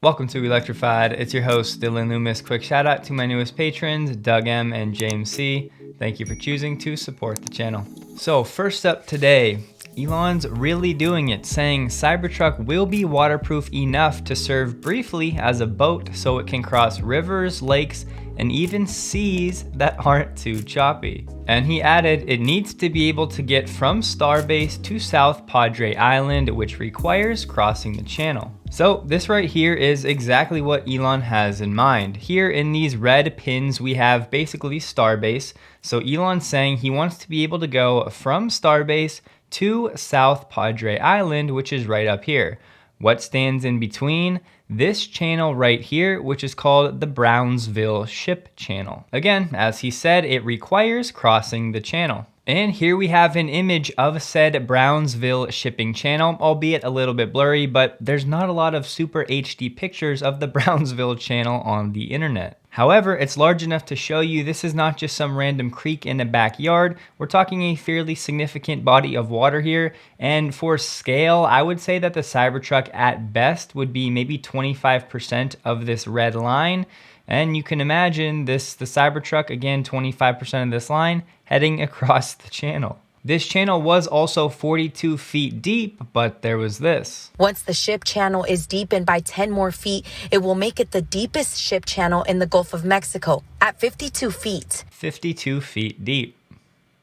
Welcome to Electrified. It's your host, Dylan Loomis. Quick shout out to my newest patrons, Doug M and James C. Thank you for choosing to support the channel. So first up today, Elon's really doing it, saying Cybertruck will be waterproof enough to serve briefly as a boat so it can cross rivers, lakes, and even seas that aren't too choppy. And he added, it needs to be able to get from Starbase to South Padre Island, which requires crossing the channel. So this right here is exactly what Elon has in mind. Here in these red pins, we have basically Starbase. So Elon's saying he wants to be able to go from Starbase to South Padre Island, which is right up here. What stands in between? This channel right here, which is called the Brownsville Ship Channel. Again, as he said, it requires crossing the channel. And here we have an image of said Brownsville shipping channel, albeit a little bit blurry, but there's not a lot of super HD pictures of the Brownsville channel on the internet. However, it's large enough to show you this is not just some random creek in a backyard. We're talking a fairly significant body of water here. And for scale, I would say that the Cybertruck at best would be maybe 25% of this red line. And you can imagine the Cybertruck, again, 25% of this line heading across the channel. This channel was also 42 feet deep, but there was this. Once the ship channel is deepened by 10 more feet, it will make it the deepest ship channel in the Gulf of Mexico at 52 feet. 52 feet deep.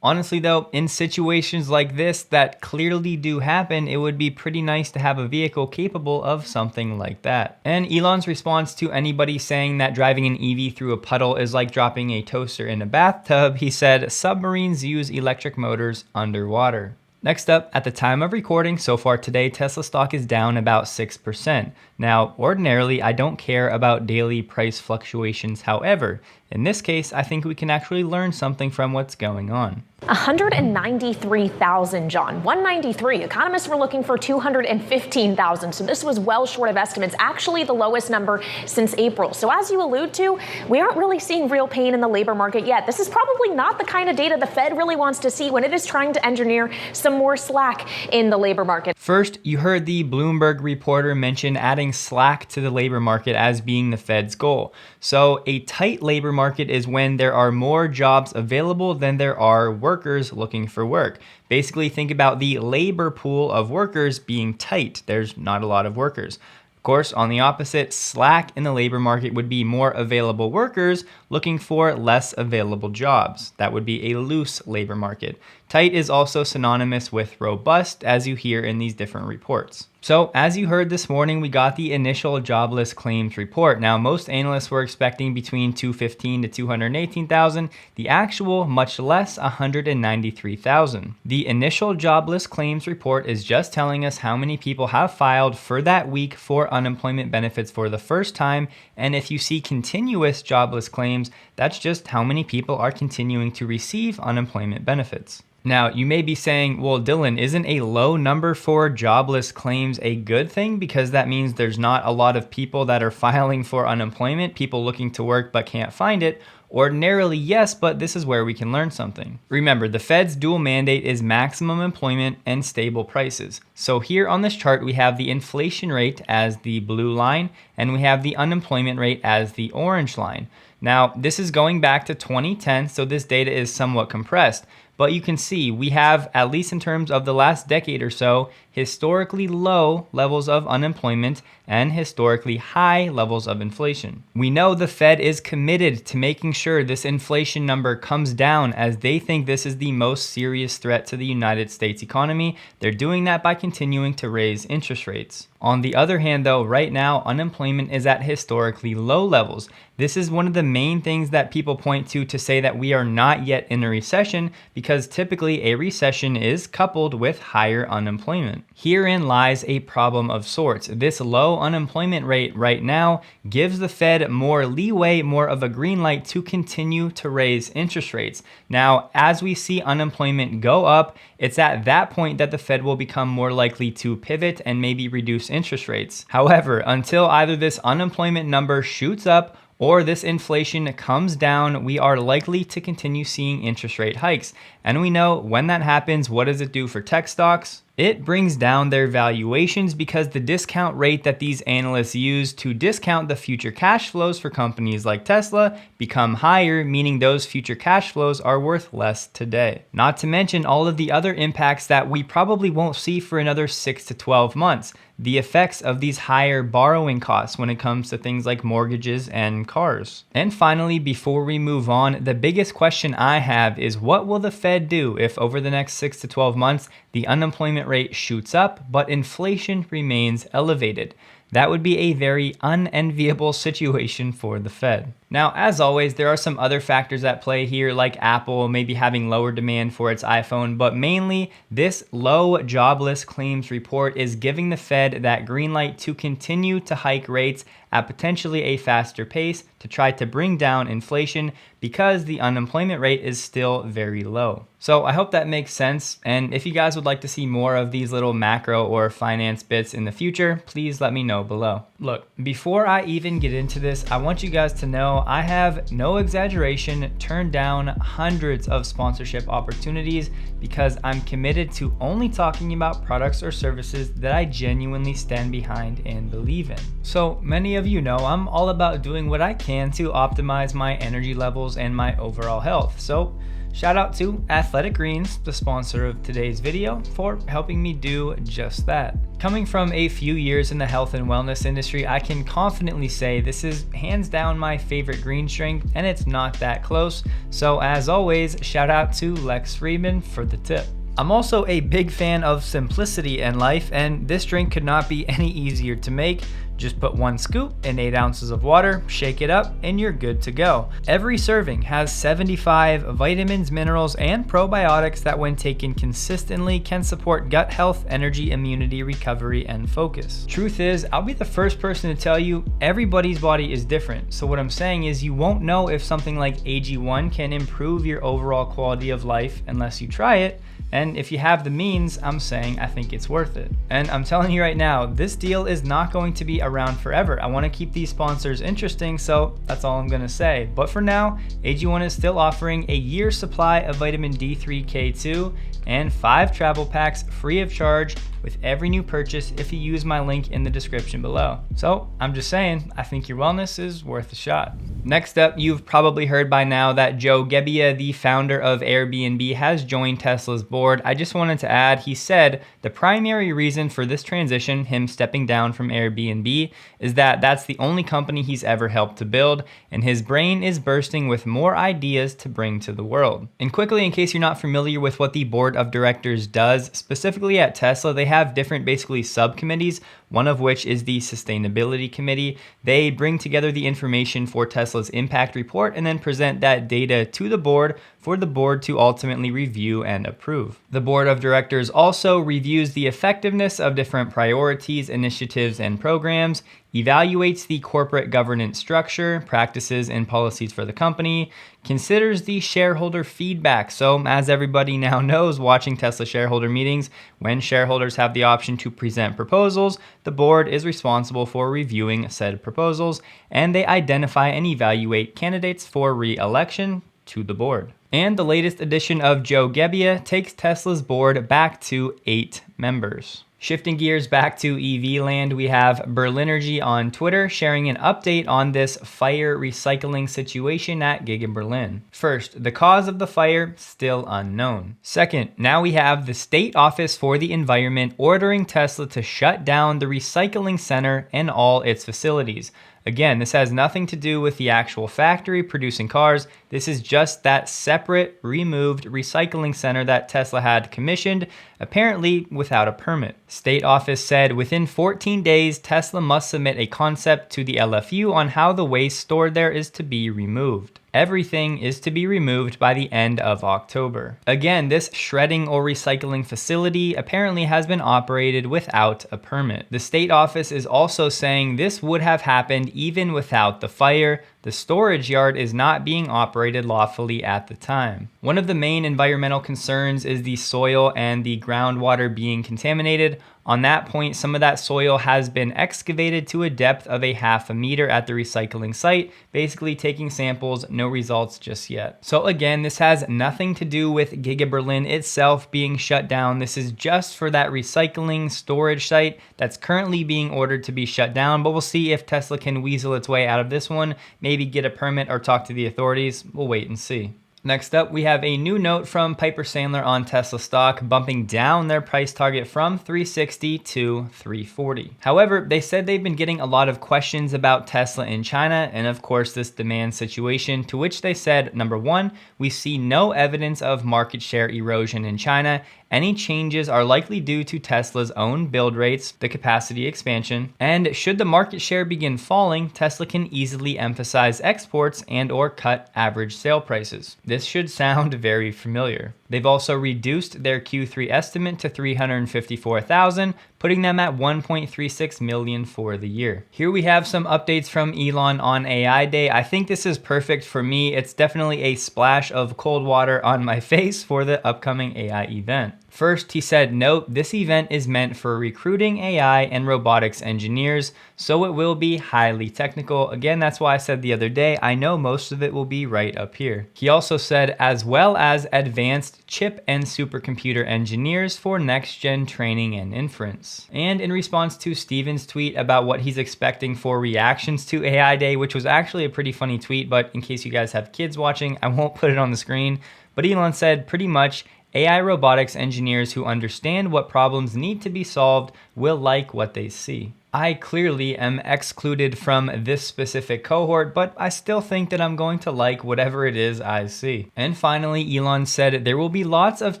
Honestly though, in situations like this that clearly do happen, it would be pretty nice to have a vehicle capable of something like that. And Elon's response to anybody saying that driving an EV through a puddle is like dropping a toaster in a bathtub, he said, submarines use electric motors underwater. Next up, at the time of recording so far today, Tesla stock is down about 6%. Now, ordinarily, I don't care about daily price fluctuations. However, in this case, I think we can actually learn something from what's going on. 193,000, John. 193. Economists were looking for 215,000. So this was well short of estimates, actually the lowest number since April. So as you allude to, we aren't really seeing real pain in the labor market yet. This is probably not the kind of data the Fed really wants to see when it is trying to engineer some more slack in the labor market. First, you heard the Bloomberg reporter mention adding slack to the labor market as being the Fed's goal. So a tight labor market is when there are more jobs available than there are workers looking for work. Basically, think about the labor pool of workers being tight. There's not a lot of workers. Of course, on the opposite, slack in the labor market would be more available workers looking for less available jobs. That would be a loose labor market. Tight is also synonymous with robust, as you hear in these different reports. So as you heard this morning, we got the initial jobless claims report. Now, most analysts were expecting between 215 to 218,000. The actual, much less, 193,000. The initial jobless claims report is just telling us how many people have filed for that week for unemployment benefits for the first time. And if you see continuous jobless claims, that's just how many people are continuing to receive unemployment benefits. Now, you may be saying, well, Dylan, isn't a low number for jobless claims a good thing? Because that means there's not a lot of people that are filing for unemployment, people looking to work but can't find it. Ordinarily, yes, but this is where we can learn something. Remember, the Fed's dual mandate is maximum employment and stable prices. So here on this chart, we have the inflation rate as the blue line, and we have the unemployment rate as the orange line. Now, this is going back to 2010, so this data is somewhat compressed. But you can see we have, at least in terms of the last decade or so, historically low levels of unemployment and historically high levels of inflation. We know the Fed is committed to making sure this inflation number comes down, as they think this is the most serious threat to the United States economy. They're doing that by continuing to raise interest rates. On the other hand though, right now unemployment is at historically low levels. This is one of the main things that people point to say that we are not yet in a recession, because typically a recession is coupled with higher unemployment. Herein lies a problem of sorts. This low unemployment rate right now gives the Fed more leeway, more of a green light to continue to raise interest rates. Now, as we see unemployment go up, it's at that point that the Fed will become more likely to pivot and maybe reduce interest rates. However, until either this unemployment number shoots up or this inflation comes down, we are likely to continue seeing interest rate hikes. And we know when that happens, what does it do for tech stocks? It brings down their valuations because the discount rate that these analysts use to discount the future cash flows for companies like Tesla become higher, meaning those future cash flows are worth less today. Not to mention all of the other impacts that we probably won't see for another 6 to 12 months. The effects of these higher borrowing costs when it comes to things like mortgages and cars. And finally, before we move on, the biggest question I have is what will the Fed do if over the next 6 to 12 months, the unemployment rate shoots up, but inflation remains elevated? That would be a very unenviable situation for the Fed. Now, as always, there are some other factors at play here, like Apple maybe having lower demand for its iPhone, but mainly this low jobless claims report is giving the Fed that green light to continue to hike rates at potentially a faster pace to try to bring down inflation because the unemployment rate is still very low. So I hope that makes sense. And if you guys would like to see more of these little macro or finance bits in the future, please let me know below. Look, before I even get into this, I want you guys to know I have, no exaggeration, turned down hundreds of sponsorship opportunities because I'm committed to only talking about products or services that I genuinely stand behind and believe in. So many of you know I'm all about doing what I can to optimize my energy levels and my overall health. So shout out to Athletic Greens, the sponsor of today's video, for helping me do just that. Coming from a few years in the health and wellness industry, I can confidently say this is hands down my favorite green strength, and it's not that close. So as always, shout out to Lex Friedman for the tip. I'm also a big fan of simplicity in life, and this drink could not be any easier to make. Just put 1 scoop in 8 ounces of water, shake it up, and you're good to go. Every serving has 75 vitamins, minerals, and probiotics that when taken consistently can support gut health, energy, immunity, recovery, and focus. Truth is, I'll be the first person to tell you everybody's body is different. So what I'm saying is you won't know if something like AG1 can improve your overall quality of life unless you try it. And if you have the means, I'm saying I think it's worth it. And I'm telling you right now, this deal is not going to be around forever. I want to keep these sponsors interesting, so that's all I'm going to say. But for now, AG1 is still offering a year's supply of vitamin D3K2 and 5 travel packs free of charge with every new purchase if you use my link in the description below. So I'm just saying, I think your wellness is worth a shot. Next up, you've probably heard by now that Joe Gebbia, the founder of Airbnb, has joined Tesla's board. I just wanted to add, he said the primary reason for this transition, him stepping down from Airbnb, is that that's the only company he's ever helped to build, and his brain is bursting with more ideas to bring to the world. And quickly, in case you're not familiar with what the board of directors does, specifically at Tesla, they have different basically subcommittees, one of which is the sustainability committee. They bring together the information for Tesla's impact report and then present that data to the board for the board to ultimately review and approve. The board of directors also reviews the effectiveness of different priorities, initiatives, and programs, evaluates the corporate governance structure, practices, and policies for the company, considers the shareholder feedback. So as everybody now knows watching Tesla shareholder meetings, when shareholders have the option to present proposals, the board is responsible for reviewing said proposals, and they identify and evaluate candidates for re-election to the board. And the latest edition of Joe Gebbia takes Tesla's board back to 8 members. Shifting gears back to EV land, we have Berlinergy on Twitter sharing an update on this fire recycling situation at Giga Berlin. First, the cause of the fire, still unknown. Second, now we have the State Office for the Environment ordering Tesla to shut down the recycling center and all its facilities. Again, this has nothing to do with the actual factory producing cars. This is just that separate, removed recycling center that Tesla had commissioned, apparently without a permit. State Office said within 14 days, Tesla must submit a concept to the LFU on how the waste stored there is to be removed. Everything is to be removed by the end of October. Again, this shredding or recycling facility apparently has been operated without a permit. The state office is also saying this would have happened even without the fire. The storage yard is not being operated lawfully at the time. One of the main environmental concerns is the soil and the groundwater being contaminated. On that point, some of that soil has been excavated to a depth of a half a meter at the recycling site, basically taking samples, no results just yet. So again, this has nothing to do with Giga Berlin itself being shut down. This is just for that recycling storage site that's currently being ordered to be shut down, but we'll see if Tesla can weasel its way out of this one, maybe get a permit or talk to the authorities. We'll wait and see. Next up, we have a new note from Piper Sandler on Tesla stock, bumping down their price target from 360 to 340. However, they said they've been getting a lot of questions about Tesla in China and of course this demand situation, to which they said, number one, we see no evidence of market share erosion in China. Any changes are likely due to Tesla's own build rates, the capacity expansion, and should the market share begin falling, Tesla can easily emphasize exports and or cut average sale prices. This should sound very familiar. They've also reduced their Q3 estimate to 354,000, putting them at 1.36 million for the year. Here we have some updates from Elon on AI Day. I think this is perfect for me. It's definitely a splash of cold water on my face for the upcoming AI event. First, he said, note, this event is meant for recruiting AI and robotics engineers, so it will be highly technical. Again, that's why I said the other day, I know most of it will be right up here. He also said, as well as advanced chip and supercomputer engineers for next-gen training and inference. And in response to Steven's tweet about what he's expecting for reactions to AI Day, which was actually a pretty funny tweet, but in case you guys have kids watching, I won't put it on the screen. But Elon said pretty much, AI robotics engineers who understand what problems need to be solved will like what they see. I clearly am excluded from this specific cohort, but I still think that I'm going to like whatever it is I see. And finally, Elon said there will be lots of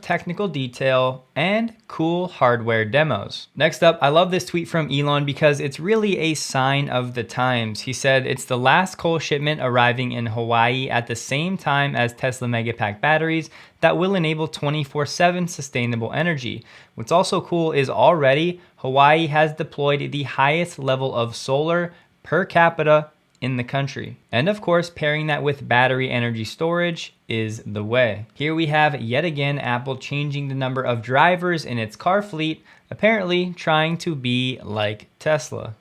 technical detail and cool hardware demos. Next up, I love this tweet from Elon because it's really a sign of the times. He said it's the last coal shipment arriving in Hawaii at the same time as Tesla Megapack batteries that will enable 24/7 sustainable energy. What's also cool is already Hawaii has deployed the highest level of solar per capita in the country. And of course, pairing that with battery energy storage is the way. Here we have yet again Apple changing the number of drivers in its car fleet, apparently trying to be like Tesla.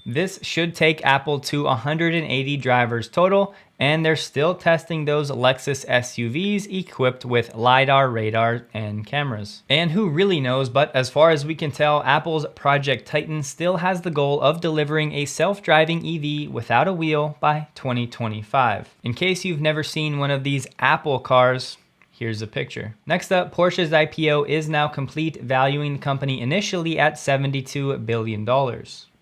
This should take Apple to 180 drivers total, and they're still testing those Lexus SUVs equipped with LiDAR, radar, and cameras. And who really knows, but as far as we can tell, Apple's Project Titan still has the goal of delivering a self-driving EV without a wheel by 2025. In case you've never seen one of these Apple cars, here's a picture. Next up, Porsche's IPO is now complete, valuing the company initially at $72 billion.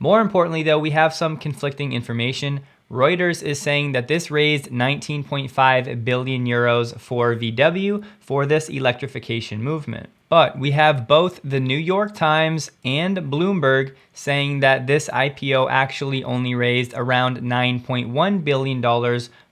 More importantly though, we have some conflicting information. Reuters is saying that this raised 19.5 billion euros for VW for this electrification movement. But we have both the New York Times and Bloomberg saying that this IPO actually only raised around $9.1 billion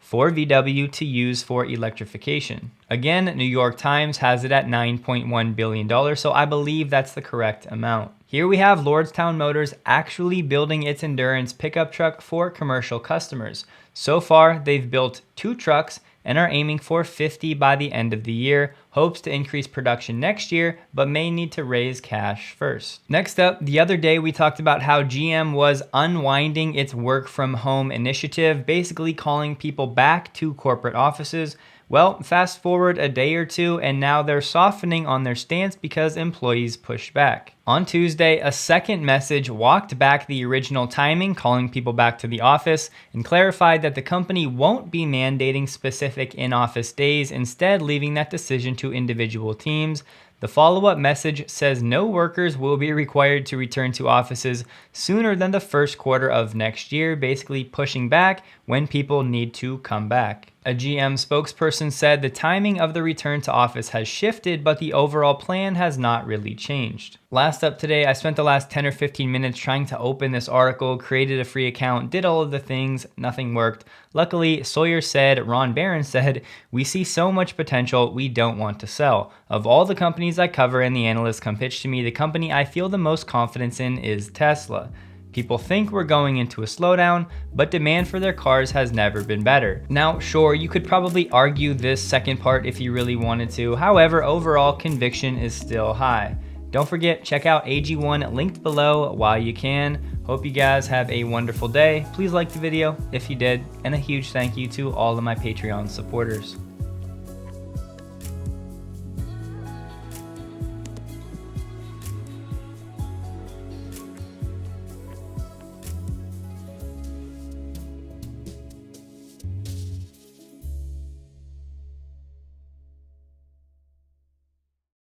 for VW to use for electrification. Again, New York Times has it at $9.1 billion, so I believe that's the correct amount. Here we have Lordstown Motors actually building its endurance pickup truck for commercial customers. So far, they've built 2 trucks and are aiming for 50 by the end of the year, hopes to increase production next year, but may need to raise cash first. Next up, the other day we talked about how GM was unwinding its work from home initiative, basically calling people back to corporate offices. Well, fast forward a day or two, and now they're softening on their stance because employees pushed back. On Tuesday, a second message walked back the original timing, calling people back to the office, and clarified that the company won't be mandating specific in-office days, instead leaving that decision to individual teams. The follow-up message says no workers will be required to return to offices sooner than the first quarter of next year, basically pushing back when people need to come back. A GM spokesperson said the timing of the return to office has shifted, but the overall plan has not really changed. Last up today, I spent the last 10 or 15 minutes trying to open this article, created a free account, did all of the things, nothing worked. Luckily, Sawyer said, Ron Barron said, we see so much potential we don't want to sell. Of all the companies I cover and the analysts come pitch to me, the company I feel the most confidence in is Tesla. People think we're going into a slowdown, but demand for their cars has never been better. Now, sure, you could probably argue this second part if you really wanted to. However, overall conviction is still high. Don't forget, check out AG1 linked below while you can. Hope you guys have a wonderful day. Please like the video if you did, and a huge thank you to all of my Patreon supporters.